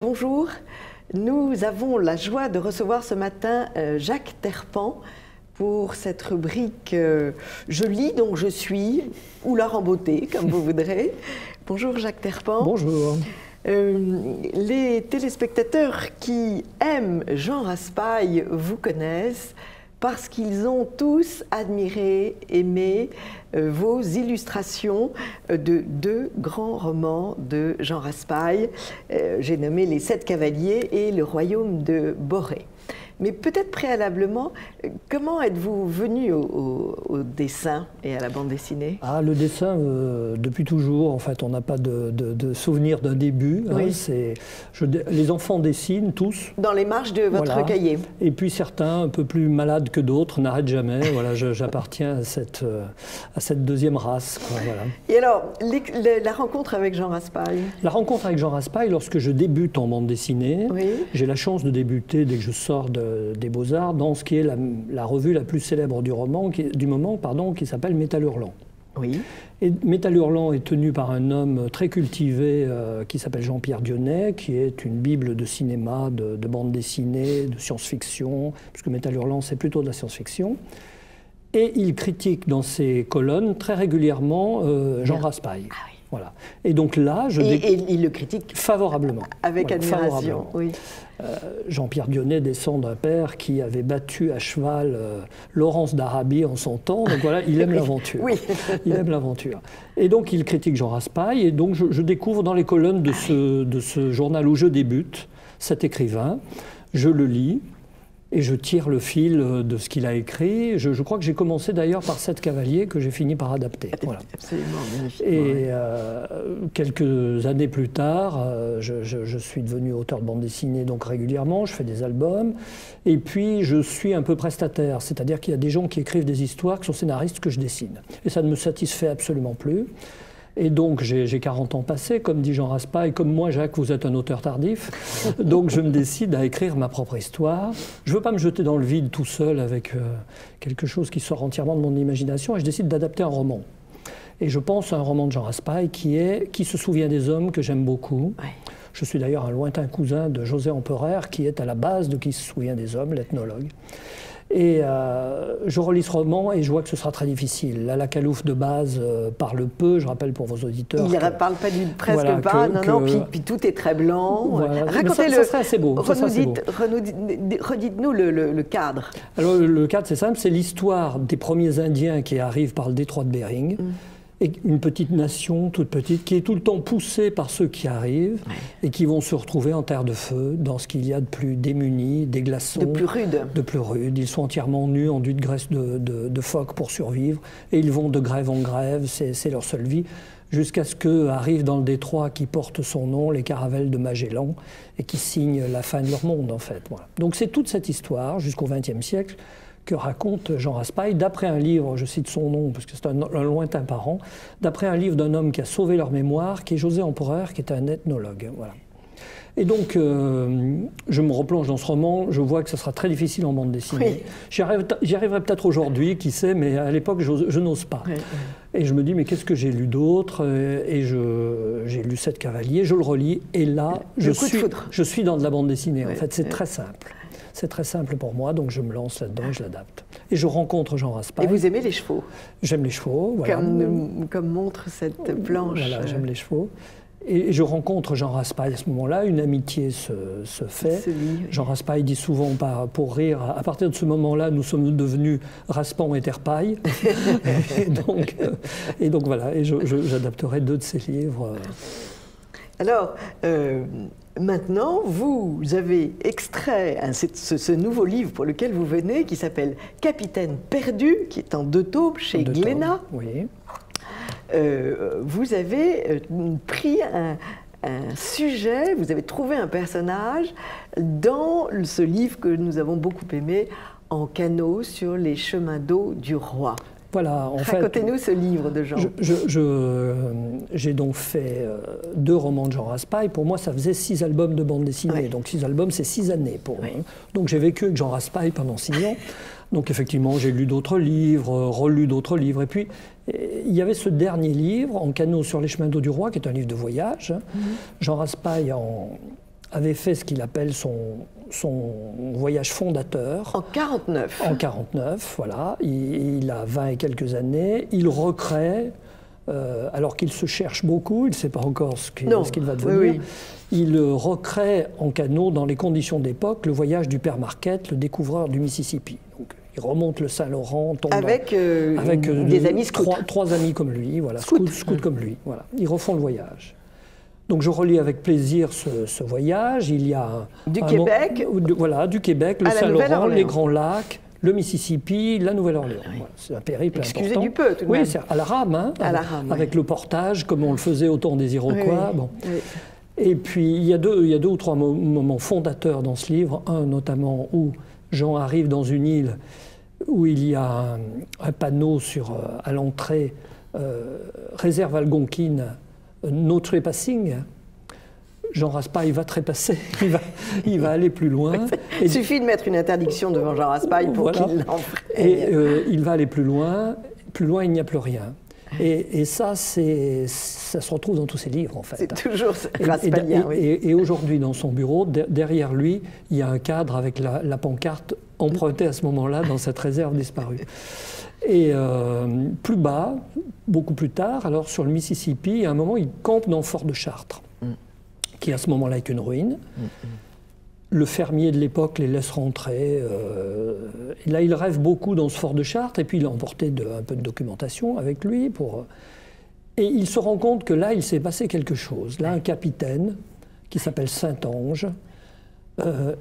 Bonjour, nous avons la joie de recevoir ce matin Jacques Terpan pour cette rubrique Je lis donc je suis, ou l'art en beauté, comme vous voudrez. Bonjour Jacques Terpan. Bonjour. Les téléspectateurs qui aiment Jean Raspail vous connaissent parce qu'ils ont tous admiré, aimé vos illustrations de deux grands romans de Jean Raspail. J'ai nommé Les Sept Cavaliers et Le Royaume de Borée. Mais peut-être préalablement, comment êtes-vous venu au dessin et à la bande dessinée? Le dessin, depuis toujours, en fait, on n'a pas de souvenir d'un début. Oui. Les enfants dessinent tous. Dans les marges de votre cahier. Et puis certains, un peu plus malades que d'autres, n'arrêtent jamais. Voilà, j'appartiens à cette deuxième race. Quoi, voilà. Et alors, la rencontre avec Jean Raspail? La rencontre avec Jean Raspail, lorsque je débute en bande dessinée, oui. J'ai la chance de débuter dès que je sors des Beaux-Arts dans ce qui est la revue la plus célèbre du moment, qui s'appelle Métal Hurlant. Oui. Et Métal Hurlant est tenu par un homme très cultivé qui s'appelle Jean-Pierre Dionnet, qui est une bible de cinéma, de bande dessinée, de science-fiction, puisque Métal Hurlant c'est plutôt de la science-fiction. Et il critique dans ses colonnes très régulièrement Jean Raspail. Ah oui. Voilà. Et donc là, et il le critique favorablement. Avec admiration. Oui. Jean-Pierre Dionnet descend d'un père qui avait battu à cheval Laurence d'Arabie en son temps. Donc voilà, il aime l'aventure. Oui. Il aime l'aventure. Et donc il critique Jean Raspail. Et donc je découvre dans les colonnes de ce journal où je débute cet écrivain. Je le lis. Et je tire le fil de ce qu'il a écrit. Je crois que j'ai commencé d'ailleurs par Sept Cavaliers que j'ai fini par adapter. Voilà. Absolument magnifique. Et quelques années plus tard, je suis devenu auteur de bande dessinée donc régulièrement, je fais des albums. Et puis je suis un peu prestataire, c'est-à-dire qu'il y a des gens qui écrivent des histoires, qui sont scénaristes, que je dessine. Et ça ne me satisfait absolument plus. Et donc, j'ai 40 ans passés, comme dit Jean Raspail, comme moi, Jacques, vous êtes un auteur tardif. Donc, je me décide à écrire ma propre histoire. Je ne veux pas me jeter dans le vide tout seul avec quelque chose qui sort entièrement de mon imagination, et je décide d'adapter un roman. Et je pense à un roman de Jean Raspail Qui se souvient des hommes, que j'aime beaucoup. Ouais. Je suis d'ailleurs un lointain cousin de José Empereur, qui est à la base de Qui se souvient des hommes, l'ethnologue. Et je relis ce roman et je vois que ce sera très difficile. Là, la Calouf de base parle peu, je rappelle pour vos auditeurs. Il ne parle pas presque pas, puis tout est très blanc. Voilà. Racontez-le. Ça serait assez beau. Redites-nous le cadre. Alors, le cadre, c'est simple, c'est l'histoire des premiers Indiens qui arrivent par le détroit de Bering. Et une petite nation, toute petite, qui est tout le temps poussée par ceux qui arrivent et qui vont se retrouver en terre de feu, dans ce qu'il y a de plus démuni, des glaçons. De plus rude. De plus rude. Ils sont entièrement nus, enduits de graisse de phoque pour survivre. Et ils vont de grève en grève, c'est leur seule vie, jusqu'à ce qu'arrivent dans le détroit qui porte son nom, les caravelles de Magellan, et qui signent la fin de leur monde, en fait. Voilà. Donc c'est toute cette histoire, jusqu'au XXe siècle, que raconte Jean Raspail, d'après un livre, je cite son nom parce que c'est un lointain parent, d'après un livre d'un homme qui a sauvé leur mémoire, qui est José Empereur, qui est un ethnologue. Voilà. Et donc, je me replonge dans ce roman, je vois que ce sera très difficile en bande dessinée. Oui. J'y arriverai peut-être aujourd'hui, qui sait, mais à l'époque, je n'ose pas. Oui. Et je me dis, mais qu'est-ce que j'ai lu d'autre? Et j'ai lu Sept Cavaliers, je le relis, et là, je suis dans de la bande dessinée. En fait, c'est très simple. C'est très simple pour moi, donc je me lance là-dedans et je l'adapte. Et je rencontre Jean Raspail. Et vous aimez les chevaux? J'aime les chevaux, voilà. Comme montre cette planche. Voilà, j'aime les chevaux. Et je rencontre Jean Raspail à ce moment-là, une amitié se fait. Jean Raspail dit souvent, pour rire, à partir de ce moment-là, nous sommes devenus Raspan et Terpaille. et donc voilà, et j'adapterai deux de ses livres. Alors, maintenant, vous avez extrait ce nouveau livre pour lequel vous venez, qui s'appelle Capitaine perdu, qui est en 2 tomes chez Glénat. Oui. Vous avez pris un sujet, vous avez trouvé un personnage dans ce livre que nous avons beaucoup aimé, En canot sur les chemins d'eau du roi. Voilà, racontez-nous ce livre de Jean. J'ai donc fait 2 romans de Jean Raspail. Pour moi, ça faisait 6 albums de bande dessinée. Oui. Donc 6 albums, c'est 6 années pour moi. Donc j'ai vécu avec Jean Raspail pendant 6 ans. Donc effectivement, j'ai lu d'autres livres, relu d'autres livres. Et puis, il y avait ce dernier livre, En canot sur les chemins d'eau du roi, qui est un livre de voyage. Jean Raspail, avait fait ce qu'il appelle son voyage fondateur. En 49. En 49, voilà. Il a 20 et quelques années. Il recrée, alors qu'il se cherche beaucoup, il ne sait pas encore ce qu'il va devenir. Oui, oui. Il recrée en canot, dans les conditions d'époque, le voyage du père Marquette, le découvreur du Mississippi. Donc, il remonte le Saint-Laurent, avec des amis scouts. Trois amis comme lui, voilà, scouts comme lui. Voilà. Ils refont le voyage. Donc je relis avec plaisir ce voyage. Il y a du Québec, du Québec, le Saint-Laurent, les Grands Lacs, le Mississippi, la Nouvelle-Orléans. Oui. Voilà, c'est un périple Excusez important. Du peu, tout de même. Oui, c'est à la rame, hein, avec le portage, comme on le faisait au temps des Iroquois. Oui, bon. oui. Et puis il y a deux ou trois moments fondateurs dans ce livre. Un notamment où Jean arrive dans une île où il y a un panneau à l'entrée, réserve algonquine, no trespassing. Jean Raspail va trépasser, il va aller plus loin. Il suffit de mettre une interdiction devant Jean Raspail pour qu'il l'enfreine. Et il va aller plus loin il n'y a plus rien. Et ça se retrouve dans tous ses livres, en fait. C'est toujours Raspailien, oui. Et aujourd'hui, dans son bureau, derrière lui, il y a un cadre avec la pancarte empruntée à ce moment-là dans cette réserve disparue. Et plus bas, beaucoup plus tard, alors sur le Mississippi, à un moment, il campe dans le fort de Chartres, qui à ce moment-là est une ruine. Le fermier de l'époque les laisse rentrer. Et là, il rêve beaucoup dans ce fort de Chartres, et puis il a emporté un peu de documentation avec lui. Et il se rend compte que là, il s'est passé quelque chose. Là, un capitaine qui s'appelle Saint-Ange. Le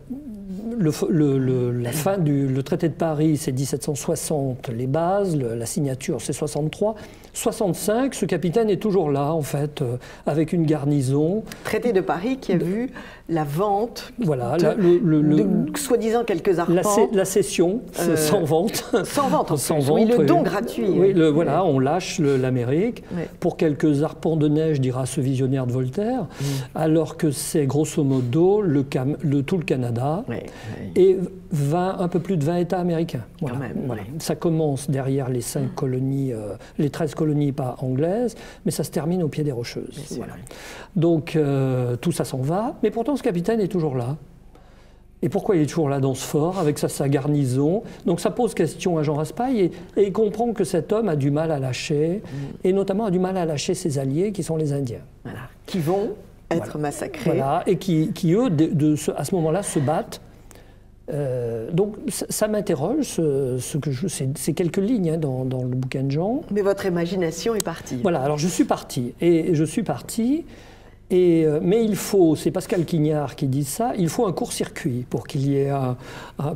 traité de Paris, c'est 1760, les bases, la signature, c'est 63. 65, ce capitaine est toujours là, en fait, avec une garnison. Traité de Paris qui a vu la vente, voilà, de soi-disant quelques arpents. La cession, sans vente. Sans vente, en sans plus. Vente, oui, le don gratuit. Oui, voilà, on lâche l'Amérique pour quelques arpents de neige, dira ce visionnaire de Voltaire, alors que c'est grosso modo tout le Canada et un peu plus de 20 États américains. Voilà. Voilà. Ça commence derrière les 5 colonies, les 13 colonies pas anglaises, mais ça se termine au pied des Rocheuses. Voilà. Donc tout ça s'en va, mais pourtant ce capitaine est toujours là. Et pourquoi il est toujours là dans ce fort, avec sa garnison? Donc ça pose question à Jean Raspail, et il comprend que cet homme a du mal à lâcher, et notamment a du mal à lâcher ses alliés, qui sont les Indiens. Voilà. Qui vont être massacrés. Voilà, et qui eux, à ce moment-là, se battent. Donc ça m'interroge, c'est quelques lignes hein, dans le bouquin de Jean. Mais votre imagination est partie. Voilà, alors je suis parti, mais il faut, c'est Pascal Quignard qui dit ça, il faut un court-circuit pour qu'il y ait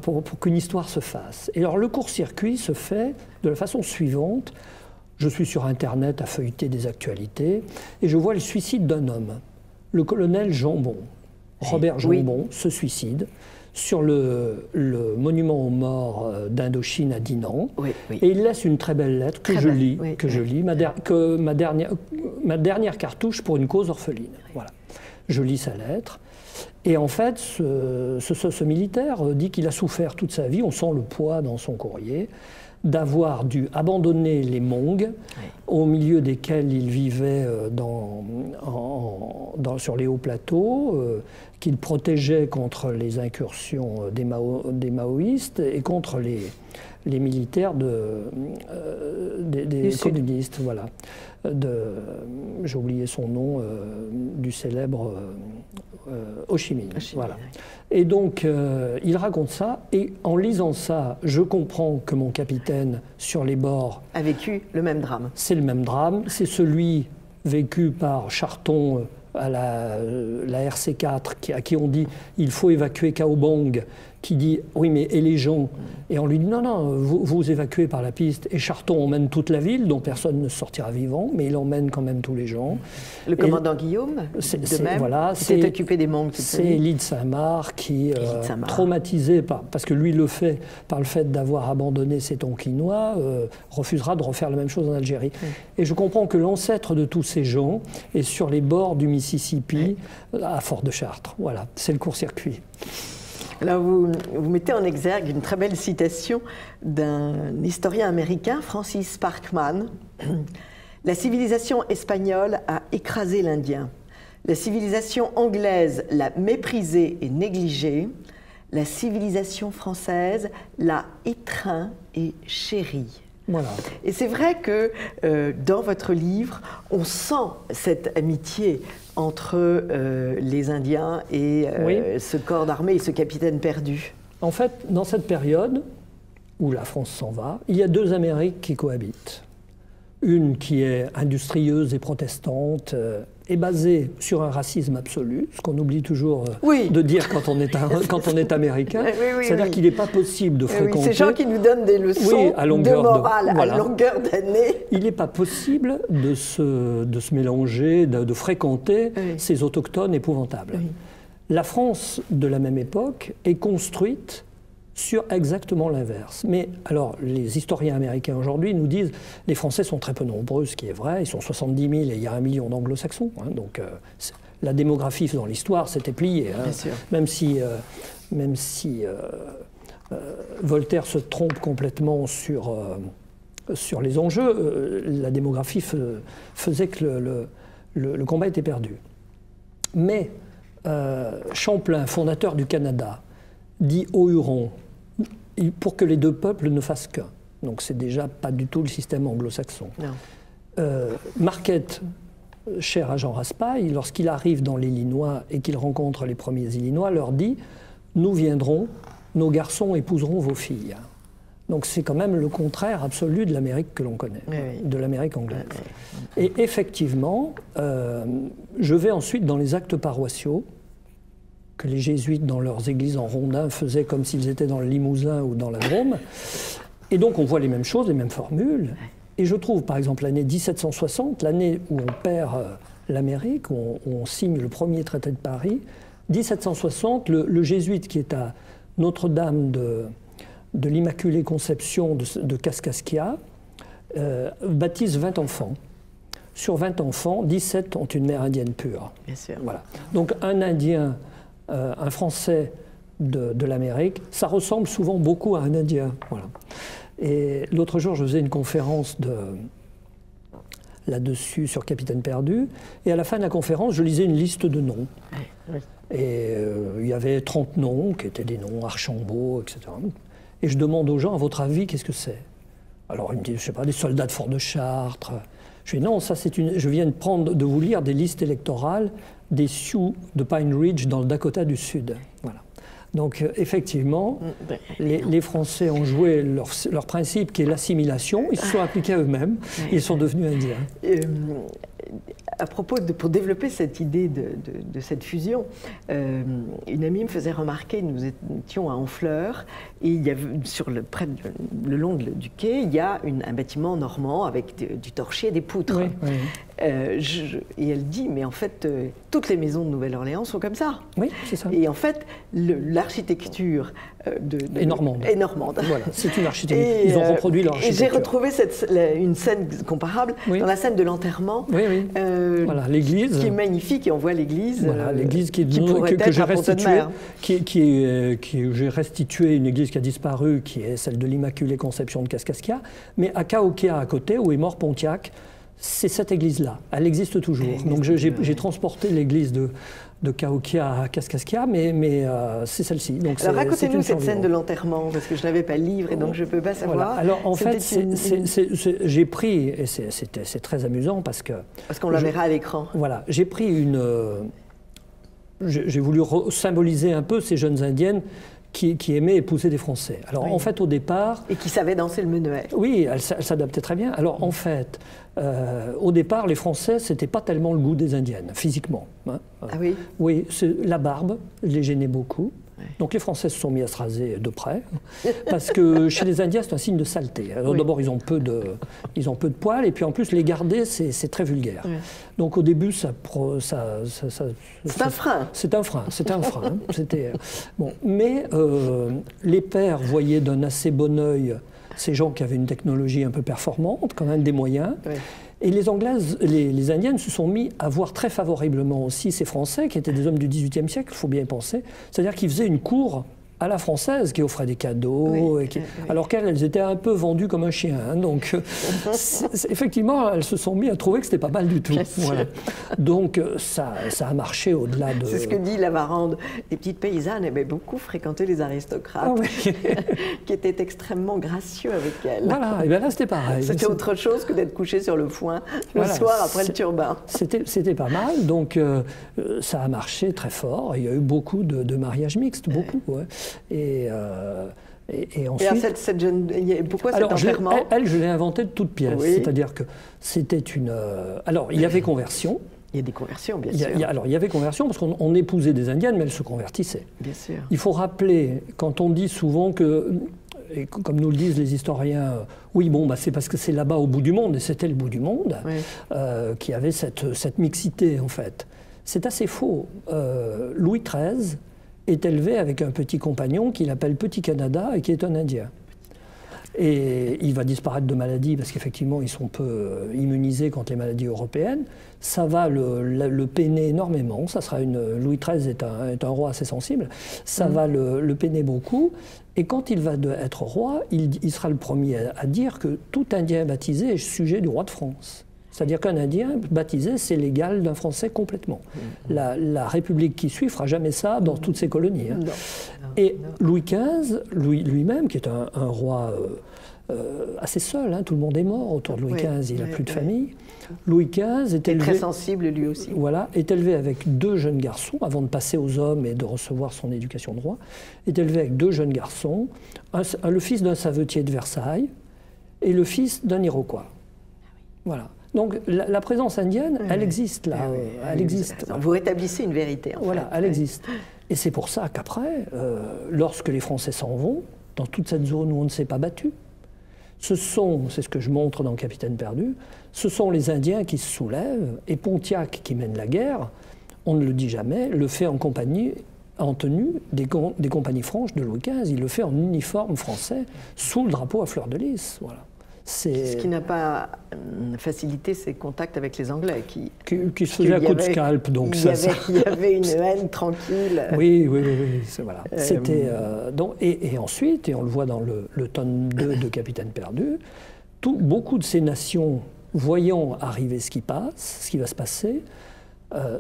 pour qu'une histoire se fasse. Et alors le court-circuit se fait de la façon suivante. Je suis sur Internet à feuilleter des actualités et je vois le suicide d'un homme, le colonel Jambon. Robert Jambon se suicide sur le monument aux morts d'Indochine à Dinan. Et il laisse une très belle lettre que je lis, ma dernière cartouche pour une cause orpheline. Voilà. Je lis sa lettre. Et en fait, ce militaire dit qu'il a souffert toute sa vie, on sent le poids dans son courrier, d'avoir dû abandonner les Hmong, au milieu desquels il vivait sur les hauts plateaux, qu'il protégeait contre les incursions des maoïstes et contre les militaires des communistes. Voilà. J'ai oublié son nom, du célèbre Ho Chi Minh. Voilà. Et donc, il raconte ça, et en lisant ça, je comprends que mon capitaine, sur les bords... a vécu le même drame. C'est le même drame, c'est celui vécu par Charton à la RC4, à qui on dit « il faut évacuer Kaobong », qui dit « oui, mais et les gens ?» Et on lui dit « non, non, vous évacuez par la piste ». Et Charton emmène toute la ville, dont personne ne sortira vivant, mais il emmène quand même tous les gens. Le commandant Guillaume, de même, voilà, qui s'est occupé des Hmong. C'est Élie de Saint-Marc qui, traumatisé parce que lui le fait, par le fait d'avoir abandonné ses Tonkinois, refusera de refaire la même chose en Algérie. Et je comprends que l'ancêtre de tous ces gens est sur les bords du Mississippi, à Fort de Chartres. Voilà, c'est le court-circuit. Alors vous mettez en exergue une très belle citation d'un historien américain, Francis Parkman. « La civilisation espagnole a écrasé l'Indien. La civilisation anglaise l'a méprisée et négligée. La civilisation française l'a étreint et chérie. Voilà. Et c'est vrai que dans votre livre, on sent cette amitié entre les Indiens et ce corps d'armée et ce capitaine perdu. En fait, dans cette période où la France s'en va, il y a deux Amériques qui cohabitent. Une qui est industrieuse et protestante est basée sur un racisme absolu, ce qu'on oublie toujours de dire quand on est américain. C'est-à-dire qu'il n'est pas possible de fréquenter... ces gens qui nous donnent des leçons de morale à longueur d'année. Il n'est pas possible de se mélanger, de fréquenter ces autochtones épouvantables. La France de la même époque est construite sur exactement l'inverse. Mais alors, les historiens américains aujourd'hui nous disent les Français sont très peu nombreux, ce qui est vrai, ils sont 70 000 et il y a 1 million d'anglo-saxons. Hein, donc la démographie dans l'histoire s'était pliée. Hein, même si Voltaire se trompe complètement sur les enjeux, la démographie faisait que le combat était perdu. Mais Champlain, fondateur du Canada, dit aux Hurons, pour que les deux peuples ne fassent qu'un. Donc c'est déjà pas du tout le système anglo-saxon. Marquette, cher à Jean Raspail, lorsqu'il arrive dans l'Illinois et qu'il rencontre les premiers Illinois, leur dit « Nous viendrons, nos garçons épouseront vos filles ». Donc c'est quand même le contraire absolu de l'Amérique que l'on connaît, de l'Amérique anglaise. Et effectivement, je vais ensuite dans les actes paroissiaux, que les jésuites dans leurs églises en rondins faisaient comme s'ils étaient dans le Limousin ou dans la Drôme. Et donc on voit les mêmes choses, les mêmes formules. Et je trouve par exemple l'année 1760, l'année où on perd l'Amérique, où on signe le premier traité de Paris, 1760, le jésuite qui est à Notre-Dame de l'Immaculée Conception de Kaskaskia baptise 20 enfants. Sur 20 enfants, 17 ont une mère indienne pure. Bien sûr. Voilà. Donc un Indien, un Français de l'Amérique, ça ressemble souvent beaucoup à un Indien. Voilà. Et l'autre jour, je faisais une conférence là-dessus sur Capitaine Perdu, et à la fin de la conférence, je lisais une liste de noms. Et il y avait 30 noms, qui étaient des noms Archambault, etc. Et je demande aux gens, à votre avis, qu'est-ce que c'est? Alors ils me disent, je ne sais pas, des soldats de Fort de Chartres. Je dis non, ça c'est je viens de vous lire des listes électorales des Sioux de Pine Ridge dans le Dakota du Sud. Voilà. Donc effectivement, les Français ont joué leur principe qui est l'assimilation, ils se sont appliqués à eux-mêmes, ils sont devenus indiens. À propos pour développer cette idée de cette fusion, une amie me faisait remarquer, nous étions à Honfleur, et il y avait, le long du quai, il y a un bâtiment normand avec du torchis et des poutres. Et elle dit, mais en fait, toutes les maisons de Nouvelle-Orléans sont comme ça. Oui, c'est ça. Et en fait, l'architecture est normande. Voilà, c'est une architecture. Ils ont reproduit leur architecture. Et j'ai retrouvé une scène comparable dans la scène de l'enterrement. Voilà, l'église. Qui est magnifique, et on voit l'église. Voilà, l'église que j'ai restituée, j'ai restitué une église qui a disparu, qui est celle de l'Immaculée Conception de Kaskaskia, mais à Cahokia à côté, où est mort Pontiac, c'est cette église-là. Elle existe toujours. Donc j'ai transporté l'église de Cahokia à Kaskaskia, mais c'est celle-ci. Alors racontez-nous cette scène de l'enterrement, parce que je n'avais pas le livre et donc je ne peux pas savoir. Voilà. Alors en fait, j'ai pris, et c'est très amusant parce qu'on la verra à l'écran. Voilà, j'ai pris j'ai voulu symboliser un peu ces jeunes indiennes qui aimaient épouser des Français. Alors en fait, au départ... Et qui savaient danser le menuet. Oui, elles s'adaptaient très bien. Alors en fait, au départ, les Français, c'était pas tellement le goût des Indiennes, physiquement. Hein. Ah oui? Oui, la barbe les gênait beaucoup. Donc les Français se sont mis à se raser de près, parce que chez les Indiens, c'est un signe de saleté. Alors d'abord, ils ont peu de poils, et puis en plus, les garder, c'est très vulgaire. Donc au début, c'est un frein. C'est un frein. C'était bon, mais les pères voyaient d'un assez bon œil ces gens qui avaient une technologie un peu performante, quand même des moyens. Et les Anglaises, les Indiennes se sont mis à voir très favorablement aussi ces Français, qui étaient des hommes du XVIIIe siècle, il faut bien y penser. C'est-à-dire qu'ils faisaient une cour, ils à la française qui offrait des cadeaux, oui, et alors qu'elles étaient un peu vendues comme un chien. Hein, donc, effectivement, elles se sont mis à trouver que c'était pas mal du tout. Voilà. Donc, ça a marché au-delà de... C'est ce que dit Lavarande. Les petites paysannes aimaient beaucoup fréquenter les aristocrates, qui étaient extrêmement gracieux avec elles. Voilà, et bien là, c'était pareil. C'était autre chose que d'être couché sur le foin le soir après le turbin. C'était pas mal, donc ça a marché très fort. Il y a eu beaucoup de mariages mixtes, beaucoup. Ouais. Et ensuite... Et cette jeune... Pourquoi cet enterrement? Elle, je l'ai inventée de toutes pièces. Oui. C'est-à-dire que c'était une... Alors, il y avait conversion. Il y a des conversions, bien sûr. Alors, il y avait conversion parce qu'on épousait des indiennes, mais elles se convertissaient. Bien sûr. Il faut rappeler, quand on dit souvent que... Et comme nous le disent les historiens, oui, bon, bah, c'est parce que c'est là-bas au bout du monde, et c'était le bout du monde, qui avait cette mixité, en fait. C'est assez faux. Louis XIII est élevé avec un petit compagnon qu'il appelle Petit Canada et qui est un Indien. Et il va disparaître de maladie parce qu'effectivement, ils sont peu immunisés contre les maladies européennes. Ça va le peiner énormément. Ça sera Louis XIII est un roi assez sensible. Ça va le peiner beaucoup. Et quand il va être roi, il sera le premier à dire que tout Indien baptisé est sujet du roi de France. C'est-à-dire qu'un Indien baptisé, c'est l'égal d'un Français complètement. La République qui suit ne fera jamais ça dans toutes ses colonies. Hein. Et Louis XV, lui-même, qui est un roi assez seul, hein, tout le monde est mort autour de Louis XV, il n'a plus de famille. Louis XV est élevé... très sensible, lui aussi. Voilà, est élevé avec 2 jeunes garçons, avant de passer aux hommes et de recevoir son éducation de roi, est élevé avec 2 jeunes garçons, le fils d'un savetier de Versailles et le fils d'un Iroquois. Voilà. Donc la présence indienne, elle existe là. Elle existe. Vous rétablissez une vérité, en fait. Elle existe. Et c'est pour ça qu'après, lorsque les Français s'en vont, dans toute cette zone où on ne s'est pas battu, c'est ce que je montre dans Capitaine perdu, ce sont les Indiens qui se soulèvent, et Pontiac, qui mène la guerre, on ne le dit jamais, le fait en tenue des compagnies franches de Louis XV. Il le fait en uniforme français, sous le drapeau à fleur de lys. Voilà. Ce qui n'a pas facilité ses contacts avec les Anglais. Qui se faisaient à coups de scalp. Donc il y avait une haine tranquille. Oui. Voilà. Et ensuite, et on le voit dans le tome 2 de Capitaine perdu, beaucoup de ces nations, voyant arriver ce qui va se passer,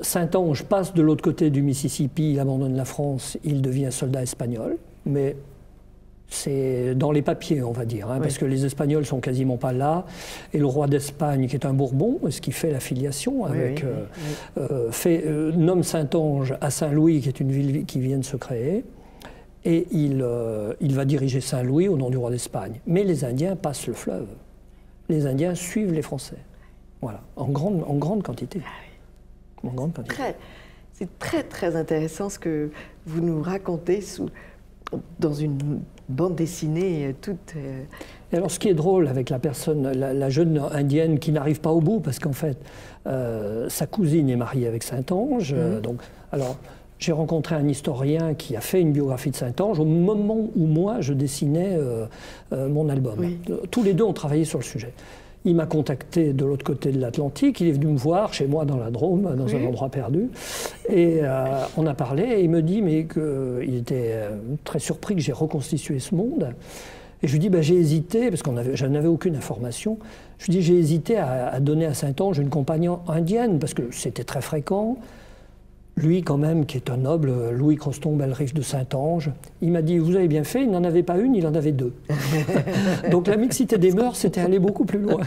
Saint-Ange passe de l'autre côté du Mississippi, il abandonne la France, il devient soldat espagnol, mais... C'est dans les papiers, on va dire, hein, parce que les Espagnols sont quasiment pas là. Et le roi d'Espagne, qui est un Bourbon, ce qui fait la filiation, nomme Saint-Ange à Saint-Louis, qui est une ville qui vient de se créer. Et il va diriger Saint-Louis au nom du roi d'Espagne. Mais les Indiens passent le fleuve. Les Indiens suivent les Français. Voilà, en grande quantité. En grande quantité. C'est très, très intéressant ce que vous nous racontez dans une bande dessinée toute... Et alors, ce qui est drôle avec la jeune indienne qui n'arrive pas au bout, parce qu'en fait, sa cousine est mariée avec Saint-Ange. Alors, j'ai rencontré un historien qui a fait une biographie de Saint-Ange au moment où moi, je dessinais mon album. Oui. Tous les deux ont travaillé sur le sujet. Il m'a contacté de l'autre côté de l'Atlantique, il est venu me voir chez moi dans la Drôme, dans un endroit perdu, et on a parlé, et il me dit qu'il était très surpris que j'ai reconstitué ce monde. Et je lui dis, j'ai hésité, parce que je n'avais aucune information, je lui dis, j'ai hésité à donner à Saint-Ange une compagne indienne, parce que c'était très fréquent. Lui, quand même, qui est un noble, Louis Croston Bellerive de Saint-Ange, il m'a dit, vous avez bien fait, il n'en avait pas une, il en avait 2. Donc la mixité des mœurs, c'était aller beaucoup plus loin.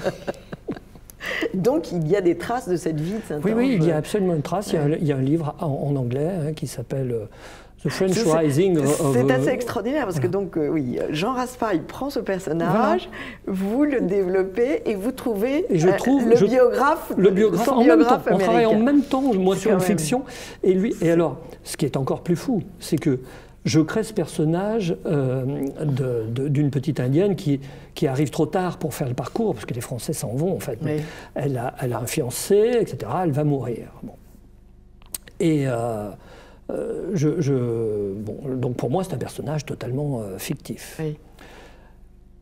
Donc il y a des traces de cette vie de Saint-Ange. Oui, il y a absolument une trace. Il y a un livre en anglais qui s'appelle The French Rising. C'est assez extraordinaire parce que donc, Jean Raspail prend ce personnage, vous le développez et vous trouvez le biographe en même temps. On travaille en même temps, moi, sur une fiction. Et lui, et alors, ce qui est encore plus fou, c'est que je crée ce personnage d'une petite indienne qui arrive trop tard pour faire le parcours, parce que les Français s'en vont, en fait. Oui. Elle a un fiancé, etc. Elle va mourir. Bon. Et donc pour moi, c'est un personnage totalement fictif. Oui.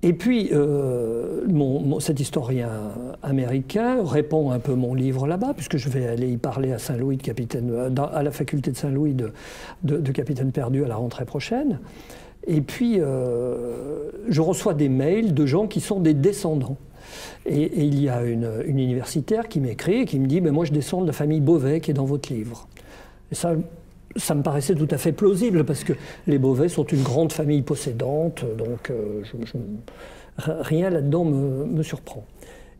Et puis, cet historien américain répand un peu mon livre là-bas, puisque je vais aller y parler à Saint-Louis, à la faculté de Saint-Louis de Capitaine Perdu à la rentrée prochaine. Et puis, je reçois des mails de gens qui sont des descendants. Et il y a une universitaire qui m'écrit et qui me dit « Moi, je descends de la famille Beauvais qui est dans votre livre. » Et ça me paraissait tout à fait plausible, parce que les Beauvais sont une grande famille possédante, donc rien là-dedans me surprend.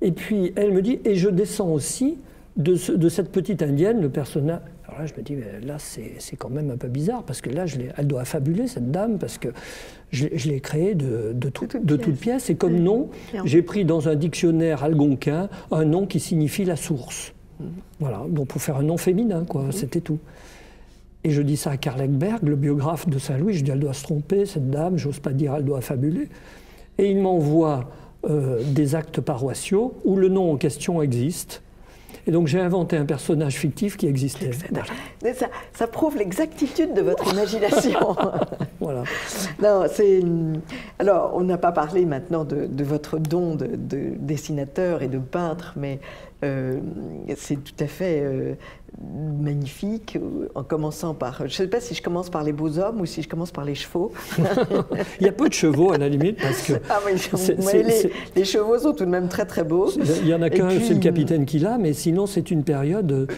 Et puis elle me dit, et je descends aussi de cette petite indienne, le personnage. Alors là, je me dis, mais là, c'est quand même un peu bizarre, parce que là, elle doit affabuler, cette dame, parce que je l'ai créée de toutes pièces. Et comme nom, j'ai pris dans un dictionnaire algonquin un nom qui signifie la source. Voilà, donc pour faire un nom féminin, quoi, c'était tout. Et je dis ça à Karl Ekberg, le biographe de Saint-Louis. Je dis, elle doit se tromper, cette dame, j'ose pas dire, elle doit affabuler. Et il m'envoie des actes paroissiaux où le nom en question existe. Et donc j'ai inventé un personnage fictif qui existait. Voilà. Ça prouve l'exactitude de votre imagination. Voilà. Non, alors, on n'a pas parlé maintenant de votre don de dessinateur et de peintre, mais c'est tout à fait magnifique, en commençant par... Je ne sais pas si je commence par les beaux hommes ou si je commence par les chevaux. Il y a peu de chevaux, à la limite, parce que... Ah oui, les chevaux sont tout de même très très beaux. Il n'y en a qu'un, c'est le capitaine qui l'a, mais sinon c'est une période...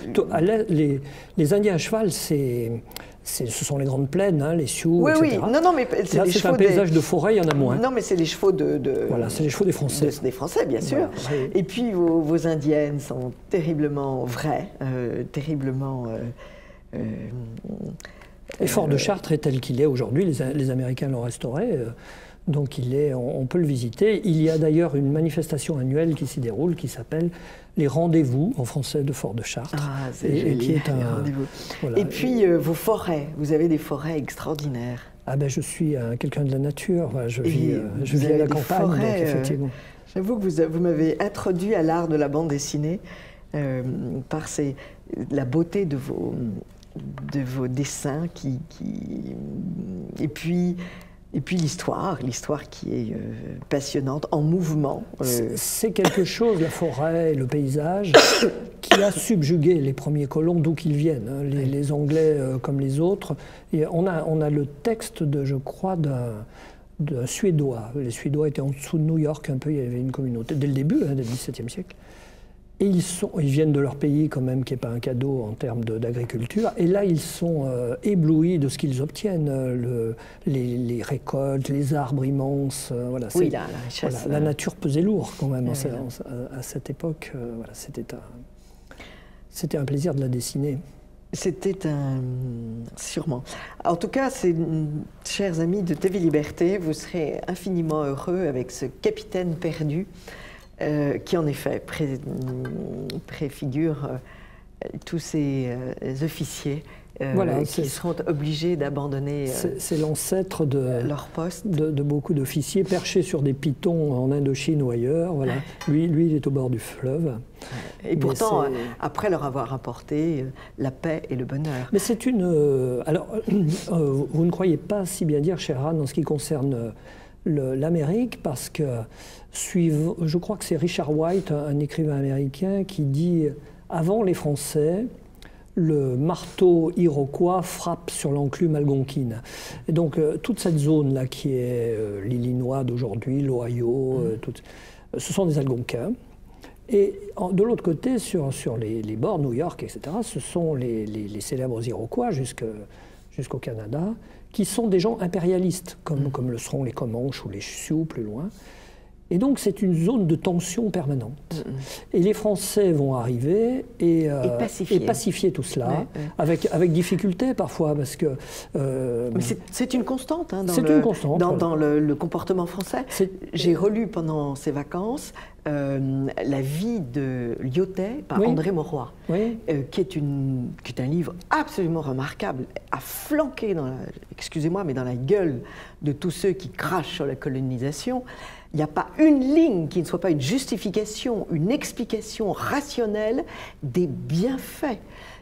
Les Indiens à cheval, ce sont les grandes plaines, hein, les Sioux, oui, etc. Oui, non, mais là, c'est un paysage de forêt, il y en a moins. Non, mais c'est les chevaux Voilà, c'est les chevaux des Français. Des Français, bien sûr. Voilà, oui. Et puis, vos indiennes sont terriblement vraies, terriblement... Et Fort de Chartres est tel qu'il est aujourd'hui. Les Américains l'ont restauré, donc on peut le visiter. Il y a d'ailleurs une manifestation annuelle qui s'y déroule, qui s'appelle les rendez-vous, en français, de Fort de Chartres. Ah, c'est génial, qui est un rendez-vous. Voilà. Et puis, vos forêts, vous avez des forêts extraordinaires. Ah ben, je suis quelqu'un de la nature, je vis à la campagne, donc effectivement. J'avoue que vous m'avez introduit à l'art de la bande dessinée par la beauté de vos dessins et puis l'histoire qui est passionnante, en mouvement. C'est quelque chose, la forêt, le paysage, qui a subjugué les premiers colons, d'où qu'ils viennent, hein, les Anglais comme les autres. Et on a le texte, je crois, d'un Suédois. Les Suédois étaient en dessous de New York, un peu, il y avait une communauté, dès le début, hein, dès le XVIIe siècle. Et ils viennent de leur pays quand même, qui n'est pas un cadeau en termes d'agriculture. Et là, ils sont éblouis de ce qu'ils obtiennent, les récoltes, les arbres immenses. Voilà, oui, la richesse. Voilà, la nature pesait lourd quand même à cette époque. Voilà, c'était un plaisir de la dessiner. C'était sûrement. En tout cas, chers amis de TV Liberté, vous serez infiniment heureux avec ce capitaine perdu. Qui en effet préfigure tous ces officiers voilà, qui seront obligés d'abandonner c'est l'ancêtre de leur poste. De beaucoup d'officiers perchés sur des pitons en Indochine ou ailleurs. Voilà. Lui, il est au bord du fleuve. Et pourtant, après leur avoir apporté la paix et le bonheur. Mais c'est alors, vous ne croyez pas si bien dire, cher Anne, en ce qui concerne l'Amérique, parce que je crois que c'est Richard White, un écrivain américain, qui dit « Avant les Français, le marteau iroquois frappe sur l'enclume algonquine ». Et donc, toute cette zone-là, qui est l'Illinois d'aujourd'hui, l'Ohio, ce sont des Algonquins. Et de l'autre côté, sur les bords, New York, etc., ce sont les célèbres Iroquois jusqu'au Canada, qui sont des gens impérialistes, comme le seront les Comanches ou les Sioux plus loin. Et donc c'est une zone de tension permanente. Et les Français vont arriver et pacifier tout cela, avec difficulté parfois, parce que... Mais c'est une constante, hein, dans le comportement français. J'ai relu pendant ces vacances La vie de Lyautey par André Mauroy, qui est un livre absolument remarquable, à flanquer excusez-moi, mais dans la gueule de tous ceux qui crachent sur la colonisation. Il n'y a pas une ligne qui ne soit pas une justification, une explication rationnelle des bienfaits.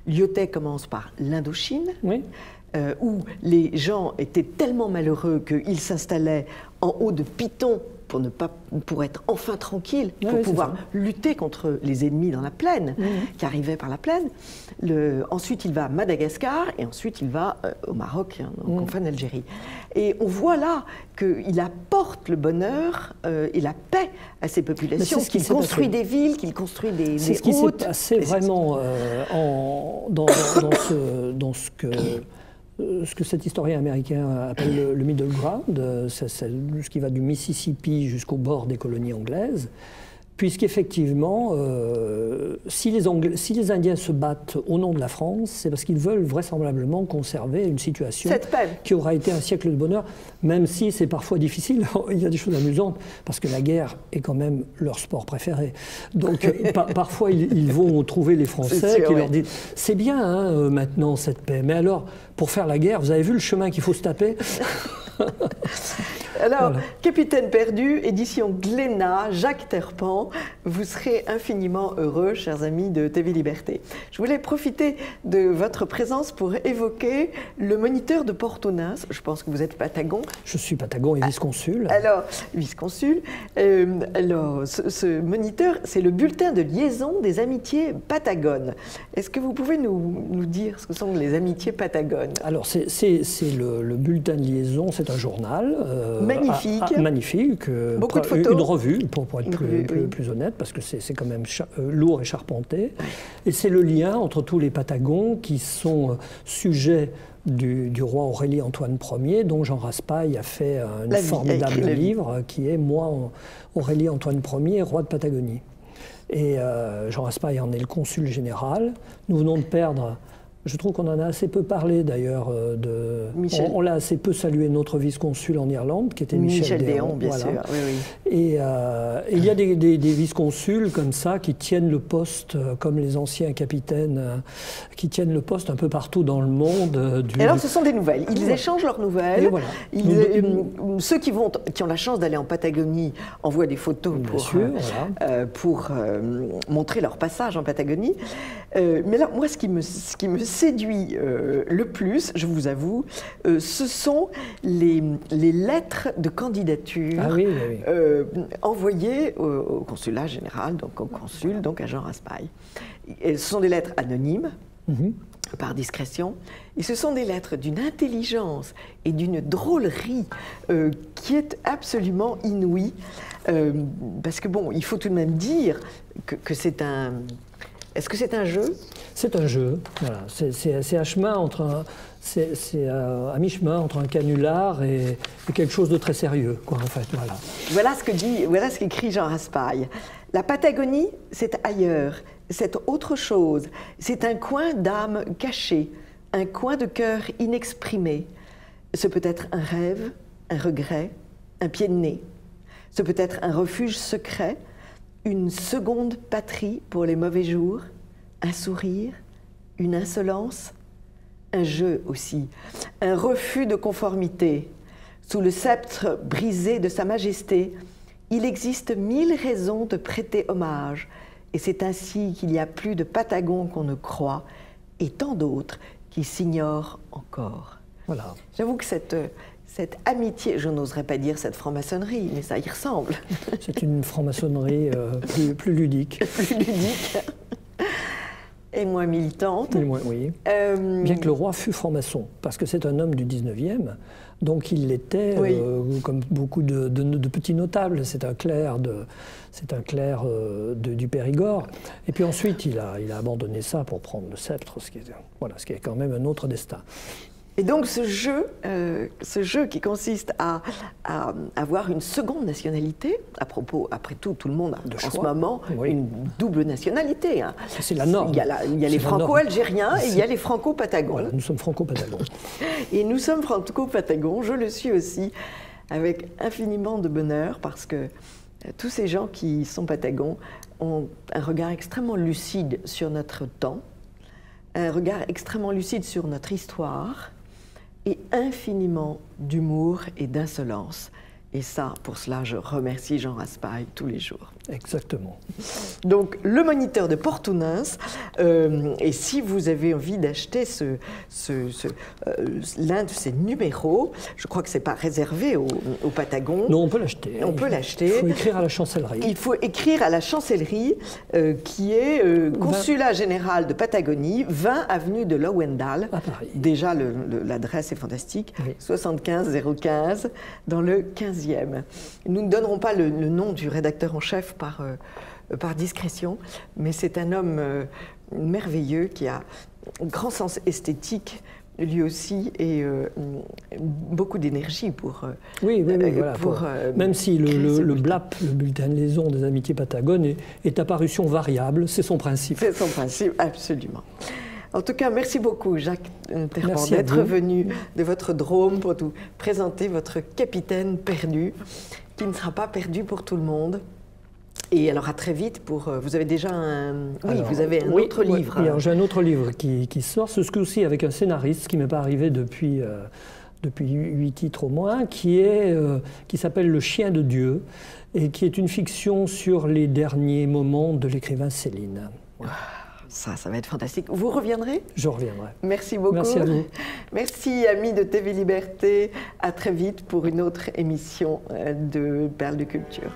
Lyautey commence par l'Indochine, où les gens étaient tellement malheureux qu'ils s'installaient en haut de pitons pour être enfin tranquille, pour oui, pouvoir lutter contre les ennemis dans la plaine, qui arrivaient par la plaine. Ensuite, il va à Madagascar et ensuite il va au Maroc, hein, donc en fin d'Algérie. Et on voit là qu'il apporte le bonheur et la paix à ces populations, qu'il construit des villes, qu'il construit des routes. C'est ce qui s'est passé vraiment dans ce que cet historien américain appelle le middle ground, c'est ce qui va du Mississippi jusqu'au bord des colonies anglaises. Puisqu'effectivement, si les Indiens se battent au nom de la France, c'est parce qu'ils veulent vraisemblablement conserver une situation qui aura été un siècle de bonheur, même si c'est parfois difficile. Il y a des choses amusantes, parce que la guerre est quand même leur sport préféré. Donc parfois, ils vont trouver les Français qui leur disent « C'est bien hein, maintenant cette paix, mais alors, pour faire la guerre, vous avez vu le chemin qu'il faut se taper ?» Alors, voilà. Capitaine perdu, édition Glénat, Jacques Terpan, vous serez infiniment heureux, chers amis de TV Liberté. Je voulais profiter de votre présence pour évoquer le moniteur de Port-au-Nain. Je pense que vous êtes Patagon. Je suis Patagon et vice-consul. Alors, vice-consul. Alors, ce moniteur, c'est le bulletin de liaison des amitiés patagones. Est-ce que vous pouvez nous dire ce que sont les amitiés patagones? Alors, c'est le bulletin de liaison, c'est un journal. Magnifique. Magnifique. Beaucoup de photos. Une revue, pour être plus honnête, parce que c'est quand même lourd et charpenté. Et c'est le lien entre tous les Patagons qui sont sujets du roi Aurélie-Antoine Ier, dont Jean Raspail a fait un formidable livre qui est « Moi, Aurélie-Antoine Ier, roi de Patagonie ». Et Jean Raspail en est le consul général. Nous venons de perdre... Je trouve qu'on en a assez peu parlé d'ailleurs. On l'a assez peu salué, notre vice-consul en Irlande, qui était Michel Déon. Bien sûr. Oui, oui. Et il y a des vice-consuls comme ça qui tiennent le poste, comme les anciens capitaines, qui tiennent le poste un peu partout dans le monde. Et alors, ce sont des nouvelles. Ils échangent leurs nouvelles. Voilà. Ceux qui ont la chance d'aller en Patagonie envoient des photos pour montrer leur passage en Patagonie. Mais là, moi, ce qui me séduit le plus, je vous avoue, ce sont les lettres de candidature envoyées au consulat général, donc au consul, donc à Jean Raspail. Et ce sont des lettres anonymes, par discrétion, et ce sont des lettres d'une intelligence et d'une drôlerie qui est absolument inouïe, parce que bon, il faut tout de même dire que c'est un... Est-ce que c'est un jeu? C'est un jeu, voilà. C'est à chemin entre à mi-chemin entre un canular et quelque chose de très sérieux, quoi, en fait. Voilà ce qu'écrit Jean Raspail. La Patagonie, c'est ailleurs, c'est autre chose. C'est un coin d'âme caché, un coin de cœur inexprimé. Ce peut être un rêve, un regret, un pied de nez. Ce peut être un refuge secret, une seconde patrie pour les mauvais jours, un sourire, une insolence, un jeu aussi, un refus de conformité. Sous le sceptre brisé de Sa Majesté, il existe 1000 raisons de prêter hommage, et c'est ainsi qu'il y a plus de Patagons qu'on ne croit, et tant d'autres qui s'ignorent encore. Voilà. J'avoue que cette amitié, je n'oserais pas dire cette franc-maçonnerie, mais ça y ressemble. C'est une franc-maçonnerie plus ludique. Plus ludique. Et moins militante. Oui. Bien que le roi fût franc-maçon, parce que c'est un homme du 19e, donc il l'était comme beaucoup de petits notables. C'est un clerc du Périgord. Et puis ensuite, il a abandonné ça pour prendre le sceptre, ce qui est quand même un autre destin. Et donc ce jeu qui consiste à avoir une seconde nationalité, après tout le monde a en ce moment une double nationalité. Hein. C'est la norme. Il y a les franco-algériens et il y a les franco-patagons. Voilà, nous sommes franco-patagons. Et nous sommes franco-patagons, je le suis aussi, avec infiniment de bonheur, parce que tous ces gens qui sont patagons ont un regard extrêmement lucide sur notre temps, un regard extrêmement lucide sur notre histoire, et infiniment d'humour et d'insolence. Et ça, pour cela, je remercie Jean Raspail tous les jours. Exactement. Donc, le moniteur de Portunens, et si vous avez envie d'acheter l'un de ces numéros, je crois que ce n'est pas réservé au Patagon. Non, on peut l'acheter. On peut l'acheter. Il faut écrire à la chancellerie. Il faut écrire à la chancellerie, qui est Consulat général de Patagonie, 20 avenue de Lowendal. À Paris. Déjà, l'adresse est fantastique. Oui. 75 015, dans le 15e. Nous ne donnerons pas le nom du rédacteur en chef par discrétion, mais c'est un homme merveilleux qui a un grand sens esthétique lui aussi et beaucoup d'énergie pour... Oui, voilà. Même si le BLAP, le Bulletin de liaison des Amitiés Patagones, est à parution variable, c'est son principe. C'est son principe, absolument. En tout cas, merci beaucoup, Jacques Terpent, d'être venu de votre Drôme pour nous présenter votre capitaine perdu, qui ne sera pas perdu pour tout le monde. Et alors, à très vite pour... Vous avez déjà vous avez un autre livre. Oui, j'ai un autre livre qui sort, ce coup-ci avec un scénariste, ce qui ne m'est pas arrivé depuis 8 titres au moins, qui s'appelle Le Chien de Dieu, et qui est une fiction sur les derniers moments de l'écrivain Céline. Voilà. Ça va être fantastique. Vous reviendrez? Je reviendrai. Merci beaucoup. Merci à vous. Merci, amis de TV Liberté. À très vite pour une autre émission de Perles de Culture.